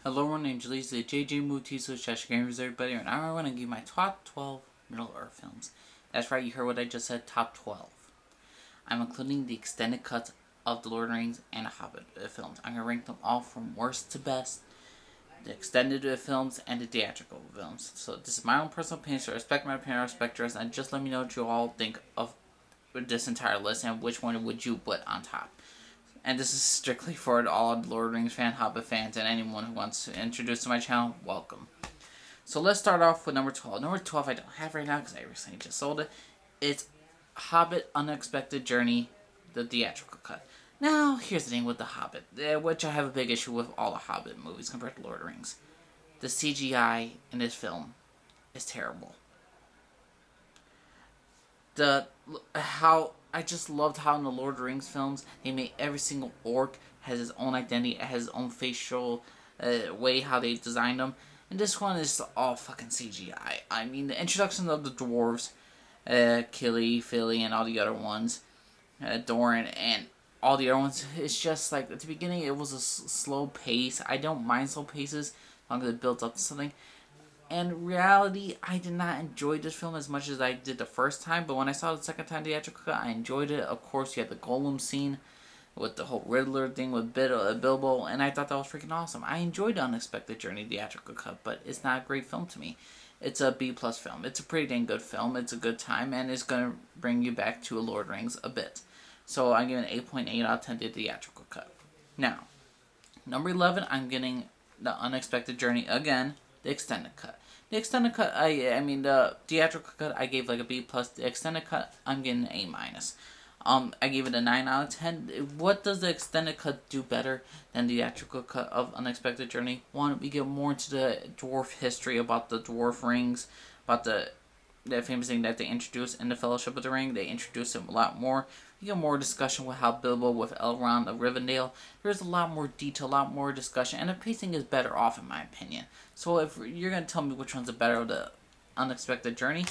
Hello, my name's Lisa, JJ Mutiso, Cheshire Gamers, everybody, and I want to give my top 12 Middle-earth films. That's right, you heard what I just said, top 12. I'm including the extended cuts of The Lord of the Rings and Hobbit films. I'm going to rank them all from worst to best, the extended films and the theatrical films. So this is my own personal opinion, so respect my opinion, respect yours, and just let me know what you all think of this entire list and which one would you put on top. And this is strictly for all Lord of the Rings fans, Hobbit fans, and anyone who wants to introduce to my channel, welcome. So let's start off with number 12. Number 12 I don't have right now because I recently just sold it. It's Hobbit Unexpected Journey, the theatrical cut. Now, here's the thing with The Hobbit, which I have a big issue with all the Hobbit movies compared to Lord of the Rings. The CGI in this film is terrible. I just loved how in the Lord of the Rings films they made every single orc has his own identity, has his own facial way how they designed them. And this one is all fucking CGI. I mean, the introduction of the dwarves, Killy, Philly, and all the other ones, Doran, and all the other ones, it's just like at the beginning it was a slow pace. I don't mind slow paces as long as it builds up to something. And in reality, I did not enjoy this film as much as I did the first time, but when I saw it the second time theatrical cut, I enjoyed it. Of course, you had the Golem scene with the whole Riddler thing with Bilbo, and I thought that was freaking awesome. I enjoyed the Unexpected Journey theatrical cut, but it's not a great film to me. It's a B+ film. It's a pretty dang good film. It's a good time, and it's going to bring you back to a Lord of the Rings a bit. So I'm giving it 8.8 out of 10 to the theatrical cut. Now, number 11, I'm getting the Unexpected Journey again, the extended cut. The extended cut, I mean the theatrical cut, I gave like a B+. The extended cut, I'm getting an A-. I gave it a 9 out of 10. What does the extended cut do better than the theatrical cut of Unexpected Journey? One, we get more into the dwarf history about the dwarf rings, about the famous thing that they introduced in the Fellowship of the Ring. They introduced him a lot more. You get more discussion with how Bilbo with Elrond of Rivendell. There's a lot more detail, a lot more discussion, and the pacing is better off in my opinion. So if you're going to tell me which one's the better of the Unexpected Journey,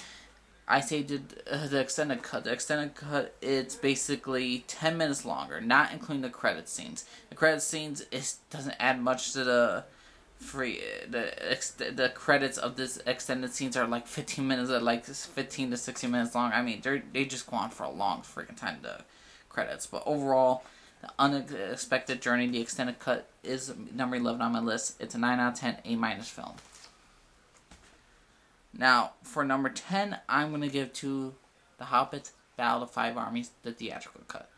I say the extended cut. The extended cut, it's basically 10 minutes longer, not including the credit scenes. The credit scenes doesn't add much to the the credits of this extended scenes are like 15 minutes, like 15 to 60 minutes long. I mean, they just go on for a long freaking time, the credits. But overall, the Unexpected Journey, the extended cut, is number 11 on my list. It's a 9 out of 10, A- film. Now, for number 10, I'm going to give to The Hobbit, Battle of the Five Armies, the theatrical cut.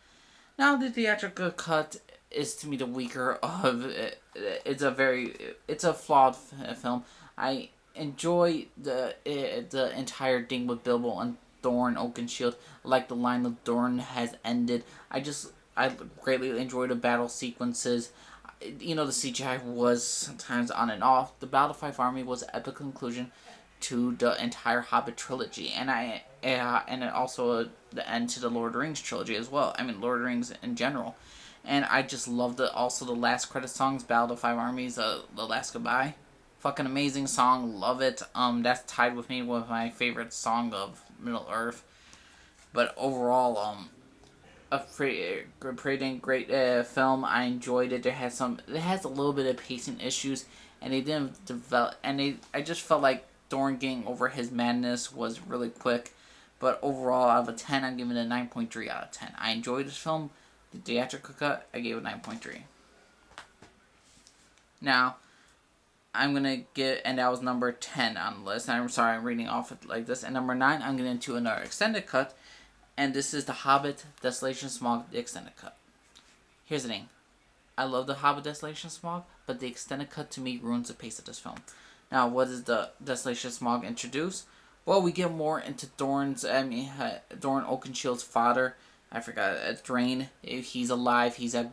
Now, the theatrical cut is to me the weaker of it. It's a flawed film. I enjoy the entire thing with Bilbo and Thorin Oakenshield. I like the line of Thorin has ended. I greatly enjoy the battle sequences. You know, the CGI was sometimes on and off. The Battle of the Five Army was at the conclusion to the entire Hobbit trilogy, and it also the end to the Lord of the Rings trilogy as well. I mean, Lord of the Rings in general. And I just loved it. Also, the last credit songs, Battle of the Five Armies, The Last Goodbye. Fucking amazing song. Love it. That's tied with me with my favorite song of Middle-earth. But overall, a pretty great film. I enjoyed it. It has a little bit of pacing issues, and they didn't develop. And I just felt like Thorin getting over his madness was really quick. But overall, out of a 10, I'm giving it a 9.3 out of 10. I enjoyed this film. The theatrical cut, I gave it 9.3. Now, I'm going to get, and that was number 10 on the list. I'm sorry, I'm reading off it like this. And number 9, I'm getting into another extended cut. And this is The Hobbit, Desolation of Smaug, the extended cut. Here's the thing. I love The Hobbit, Desolation of Smaug, but the extended cut to me ruins the pace of this film. Now, what does the Desolation of Smaug introduce? Well, we get more into Thorin Oakenshield's father. I forgot, Thrain. He's alive. He's at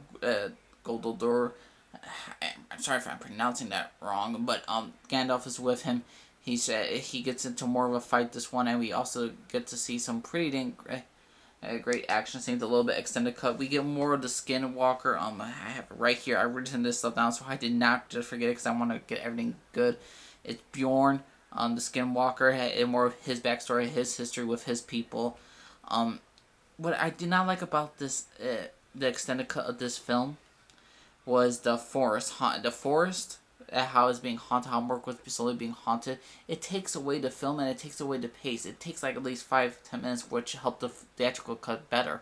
Goldor. I'm sorry if I'm pronouncing that wrong, but Gandalf is with him. He gets into more of a fight this one, and we also get to see some pretty dang great action scenes. A little bit extended cut. We get more of the Skinwalker. I have it right here. I've written this stuff down, so I did not just forget it because I want to get everything good. It's Bjorn, the Skinwalker, and more of his backstory, his history with his people. What I did not like about this, the extended cut of this film, was the forest. The forest how it's being haunted, how Mork was slowly being haunted, it takes away the film and it takes away the pace. It takes like at least 5-10 minutes, which helped the theatrical cut better.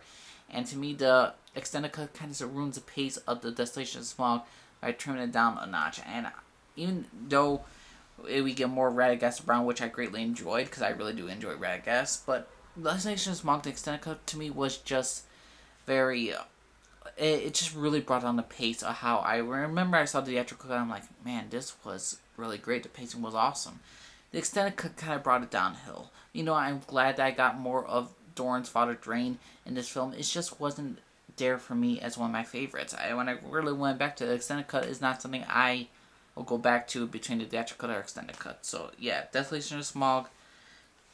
And to me, the extended cut kind of ruins the pace of the Desolation of Smaug by trimming it down a notch. And even though we get more Radagast Brown, which I greatly enjoyed, because I really do enjoy Radagast, but Desolation of Smaug, the extended cut, to me was just very it just really brought down the pace of how I remember I saw the theatrical cut. I'm like, man, this was really great. The pacing was awesome. The extended cut kind of brought it downhill. I'm glad that I got more of Doran's father Drain in this film. It just wasn't there for me as one of my favorites. When I really went back to the extended cut, is not something I will go back to between the theatrical cut or extended cut. So yeah, Desolation of Smaug.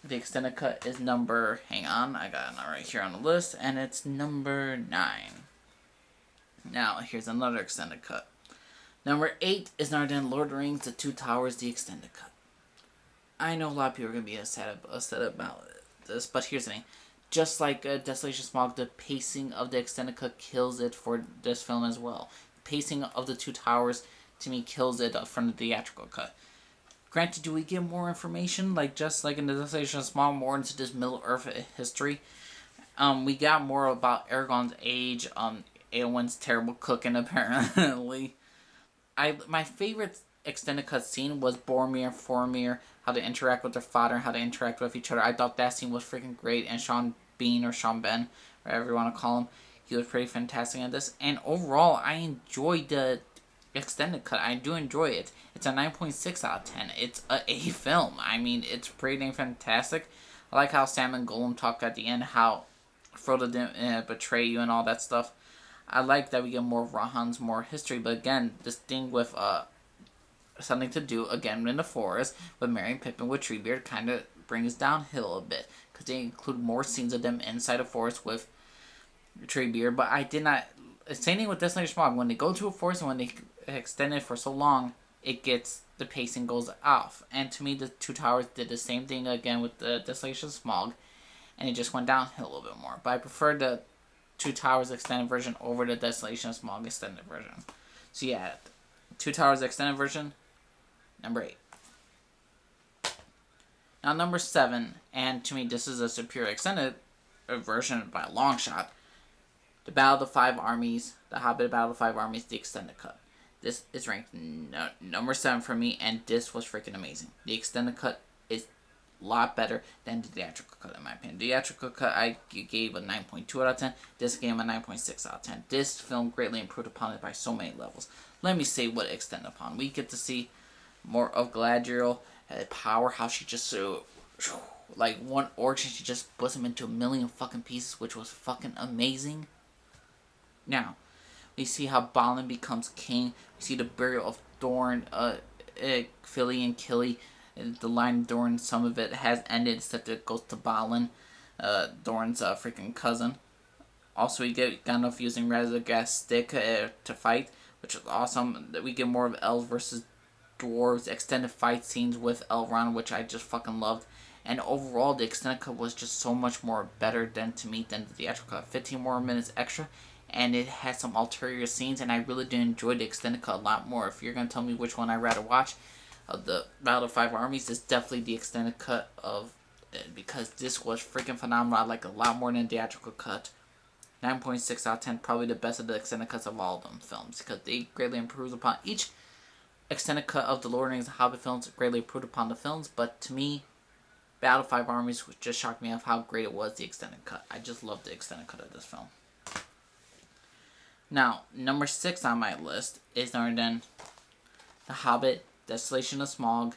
The extended cut is number. Hang on, I got it right here on the list, and it's number 9. Now, here's another extended cut. Number 8 is none other than Lord of the Rings, The Two Towers, the extended cut. I know a lot of people are going to be upset about this, but here's the thing. Just like Desolation of Smaug, the pacing of the extended cut kills it for this film as well. The pacing of The Two Towers, to me, kills it from the theatrical cut. Granted, do we get more information, just like in the Desolation of Smaug, more into this Middle-earth history? We got more about Aragorn's age, Eowyn's terrible cooking, apparently. My favorite extended cut scene was Boromir, how they interact with their father, how they interact with each other. I thought that scene was freaking great, and Sean Bean, or Sean Ben, whatever you want to call him, he was pretty fantastic at this. And overall, I enjoyed the extended cut. I do enjoy it. It's a 9.6 out of 10. It's a film. I mean, it's pretty dang fantastic. I like how Sam and Gollum talk at the end, how Frodo didn't betray you and all that stuff. I like that we get more Rohan's, more history, but again, this thing with something to do, again, in the forest, with Merry and Pippin with Treebeard kind of brings downhill a bit, because they include more scenes of them inside a forest with Treebeard, but I did not, same thing with Desolation of Smaug, when they go to a forest and when they extend it for so long, the pacing goes off, and to me, the Two Towers did the same thing again with the Desolation of Smaug, and it just went downhill a little bit more, but I prefer the Two Towers extended version over the Desolation of Smaug extended version. So yeah, Two Towers extended version, number 8. Now number 7, and to me this is a superior extended version by a long shot, the Battle of the Five Armies, the Hobbit Battle of the Five Armies, the extended cut. This is ranked number 7 for me, and this was freaking amazing. The extended cut is lot better than the theatrical cut, in my opinion. The theatrical cut I gave a 9.2 out of 10. This gave a 9.6 out of 10. This film greatly improved upon it by so many levels. Let me say what it extended upon. We get to see more of Galadriel, power, how she just like one orc, and she just splits him into a million fucking pieces, which was fucking amazing. Now, we see how Balin becomes king. We see the burial of Dorn, Philly and Killy. The line of Dorn, some of it has ended, except it goes to Balin, Dorn's freaking cousin. Also, we get Gandalf using Radagast's stick to fight, which is awesome. We get more of elves versus dwarves, extended fight scenes with Elrond, which I just fucking loved. And overall, the extended cut was just so much more better than the theatrical cut. 15 more minutes extra, and it had some ulterior scenes, and I really did enjoy the extended cut a lot more. If you're going to tell me which one I'd rather watch, of the Battle of Five Armies, is definitely the extended cut of it, because this was freaking phenomenal. I like it a lot more than the theatrical cut. 9.6 out of 10, probably the best of the extended cuts of all of them films, because they greatly improved upon each extended cut of the Lord of the Rings and Hobbit films, greatly improved upon the films, but to me, Battle of Five Armies just shocked me of how great it was, the extended cut. I just loved the extended cut of this film. Now, number 6 on my list is none other than The Hobbit, Desolation of Smaug,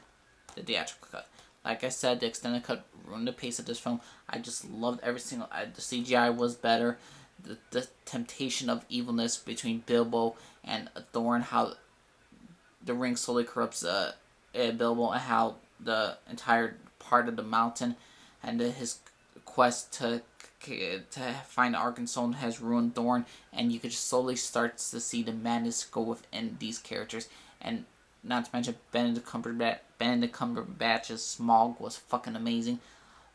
the theatrical cut. Like I said, the extended cut ruined the pace of this film. I just loved every single... the CGI was better. The temptation of evilness between Bilbo and Thorin, how the ring slowly corrupts Bilbo, and how the entire part of the mountain and his quest to find Arkenstone has ruined Thorin, and you could just slowly start to see the madness go within these characters. And not to mention Benedict Cumberbatch's Smaug was fucking amazing.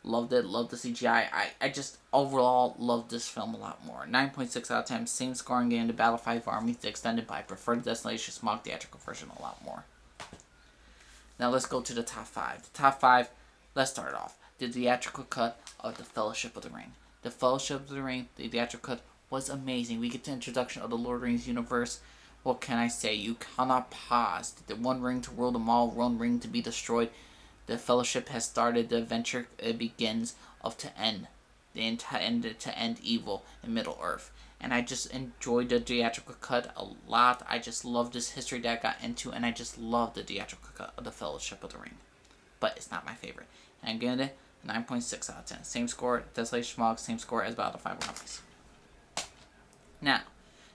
Loved it, loved the CGI. I just overall loved this film a lot more. 9.6 out of 10, same scoring game, The Battle of Five Armies, the extended, but I prefer the Desolation of Smaug theatrical version a lot more. Now let's go to the top 5. The top 5, let's start off. The theatrical cut of The Fellowship of the Ring. The Fellowship of the Ring, the theatrical cut, was amazing. We get the introduction of the Lord of the Rings universe. What can I say? You cannot pause. The one ring to rule them all, one ring to be destroyed. The Fellowship has started. The adventure begins of to end. To end evil in Middle Earth. And I just enjoyed the theatrical cut a lot. I just love this history that I got into, and I just love the theatrical cut of The Fellowship of the Ring. But it's not my favorite. And I'm giving it 9.6 out of 10. Same score, Desolation of Smaug, same score as Battle of the Five Armies. Now,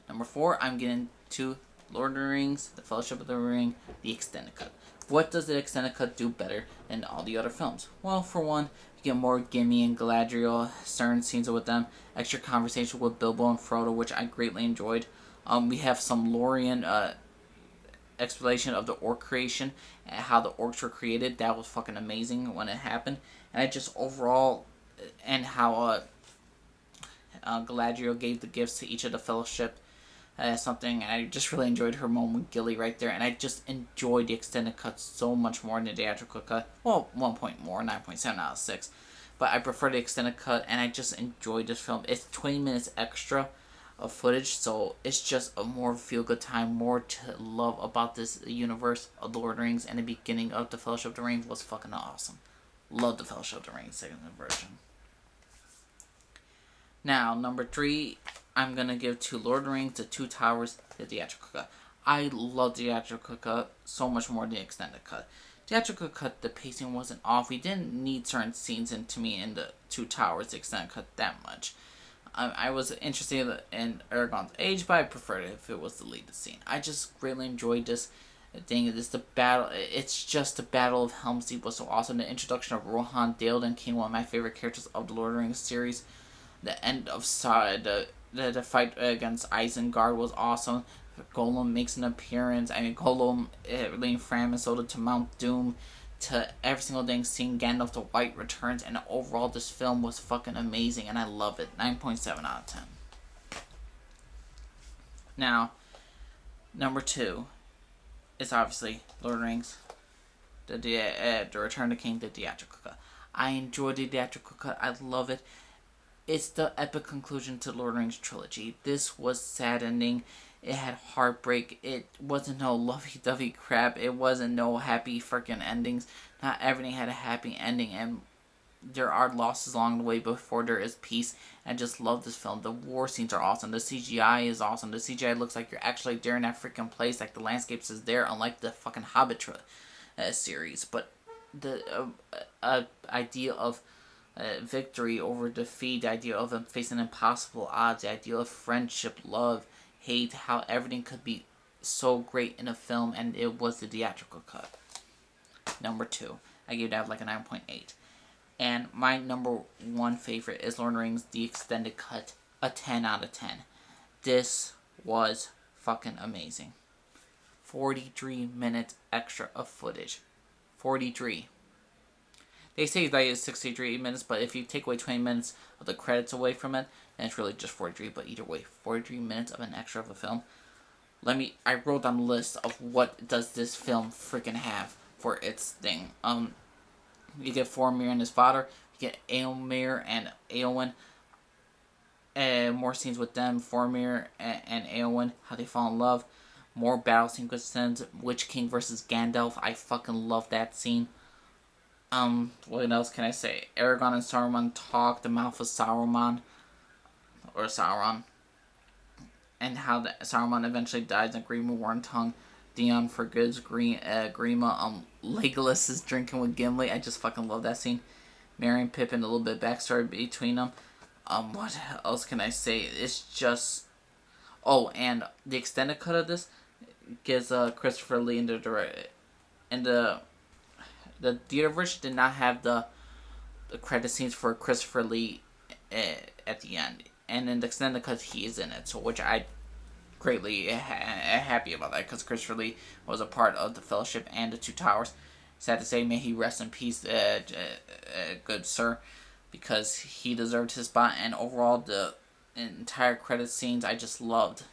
number 4, I'm getting to Lord of the Rings, The Fellowship of the Ring, the extended cut. What does the extended cut do better than all the other films? Well, for one, you get more Gimli and Galadriel, certain scenes with them, extra conversation with Bilbo and Frodo, which I greatly enjoyed. We have some Lorien explanation of the orc creation and how the orcs were created. That was fucking amazing when it happened. And I just overall, and how Galadriel gave the gifts to each of the Fellowship. Something I just really enjoyed her moment with Gilly right there, and I just enjoyed the extended cut so much more than the theatrical cut. Well, 1 point more, 9.7 out of 6. But I prefer the extended cut, and I just enjoyed this film. It's 20 minutes extra of footage, so it's just a more feel-good time, more to love about this universe of the Lord of the Rings, and the beginning of The Fellowship of the Ring was fucking awesome. Love The Fellowship of the Ring, second version. Now, number 3, I'm going to give to Lord of the Rings, The Two Towers, the theatrical cut. I love the theatrical cut so much more than the extended cut. Theatrical cut, the pacing wasn't off. We didn't need certain scenes into me in The Two Towers, the extended cut, that much. I was interested in Aragorn's age, but I preferred it if it was the lead scene. I just really enjoyed this thing. It's just the Battle of Helm's Deep was so awesome. The introduction of Rohan Daeldon King, one of my favorite characters of the Lord of the Rings series. The end of the fight against Isengard was awesome. Gollum makes an appearance. Gollum leading Fram and Soda to Mount Doom, to every single thing. Seeing Gandalf the White returns, and overall this film was fucking amazing, and I love it. 9.7 out of 10. Now, number 2 is obviously Lord of the Rings, the Return of the King, the theatrical cut. I enjoy the theatrical cut. I love it. It's the epic conclusion to the Lord of the Rings trilogy. This was saddening. It had heartbreak. It wasn't no lovey-dovey crap. It wasn't no happy freaking endings. Not everything had a happy ending, and there are losses along the way before there is peace. I just love this film. The war scenes are awesome. The CGI is awesome. The CGI looks like you're actually there in that freaking place. Like the landscapes is there, unlike the fucking Hobbit series. But the idea of victory over defeat, the idea of them facing impossible odds, the idea of friendship, love, hate, how everything could be so great in a film, and it was the theatrical cut. Number 2, I gave that like a 9.8. And my number 1 favorite is Lord of the Rings, the extended cut, a 10 out of 10. This was fucking amazing. 43 minutes extra of footage. 43. They say that it's 63 minutes, but if you take away 20 minutes of the credits away from it, then it's really just 43. But either way, 43 minutes of an extra of a film. I wrote down the list of what does this film freaking have for its thing. You get Faramir and his father. You get Éomer and Éowyn. More scenes with them, Faramir and Éowyn, how they fall in love. More battle sequences, Witch King versus Gandalf. I fucking love that scene. What else can I say? Aragorn and Saruman talk, the mouth of Saruman, or Sauron, and how Saruman eventually dies, and Grima Wormtongue, Theon forgives Grima, Legolas is drinking with Gimli. I just fucking love that scene. Merry and Pippin, a little bit backstory between them. What else can I say? It's just... Oh, and the extended cut of this gives Christopher Lee in the theater version did not have the credit scenes for Christopher Lee at the end, and in the extended cut he is in it, so which I greatly happy about that, because Christopher Lee was a part of the Fellowship and the Two Towers. Sad to say, may he rest in peace, good sir, because he deserved his spot, and overall the entire credit scenes I just loved.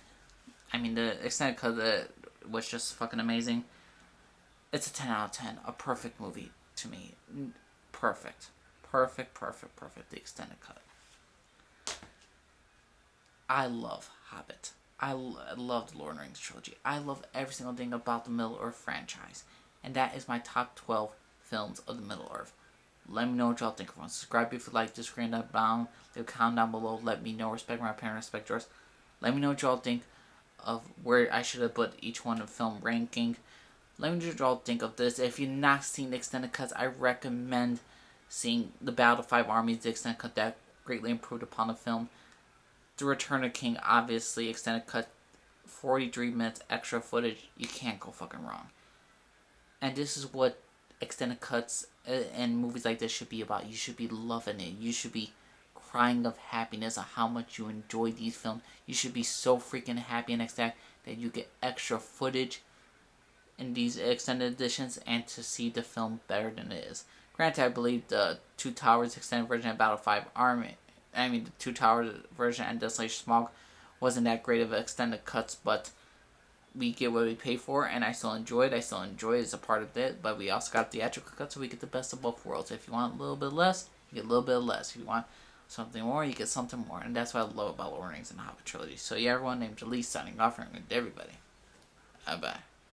I mean, the extended cut was just fucking amazing. It's a 10 out of 10. A perfect movie to me. Perfect. Perfect, perfect, perfect. The extended cut. I love Hobbit. Love the Lord of the Rings trilogy. I love every single thing about the Middle Earth franchise. And that is my top 12 films of the Middle Earth. Let me know what y'all think of them. Subscribe if you like this. Screen up down. Leave a comment down below. Let me know. Respect my opinion. Respect yours. Let me know what y'all think of where I should have put each one in film ranking. Let me know what y'all think of this. If you've not seen the extended cuts, I recommend seeing the Battle of Five Armies, the extended cut that greatly improved upon the film. The Return of King, obviously, extended cut, 43 minutes extra footage. You can't go fucking wrong. And this is what extended cuts and movies like this should be about. You should be loving it. You should be crying of happiness of how much you enjoy these films. You should be so freaking happy and ecstatic that you get extra footage in these extended editions and to see the film better than it is. Granted, I believe the Two Towers extended version of Battle 5 Army, the Two Towers version and Desolation of Smaug wasn't that great of extended cuts, but we get what we pay for, and I still enjoy it. I still enjoy it as a part of it, but we also got theatrical cut, so we get the best of both worlds. If you want a little bit less, you get a little bit less. If you want something more, you get something more, and that's what I love about Lord of the Rings and the Hobbit trilogy. So yeah, everyone, named Jalise signing off, and everybody. Bye bye.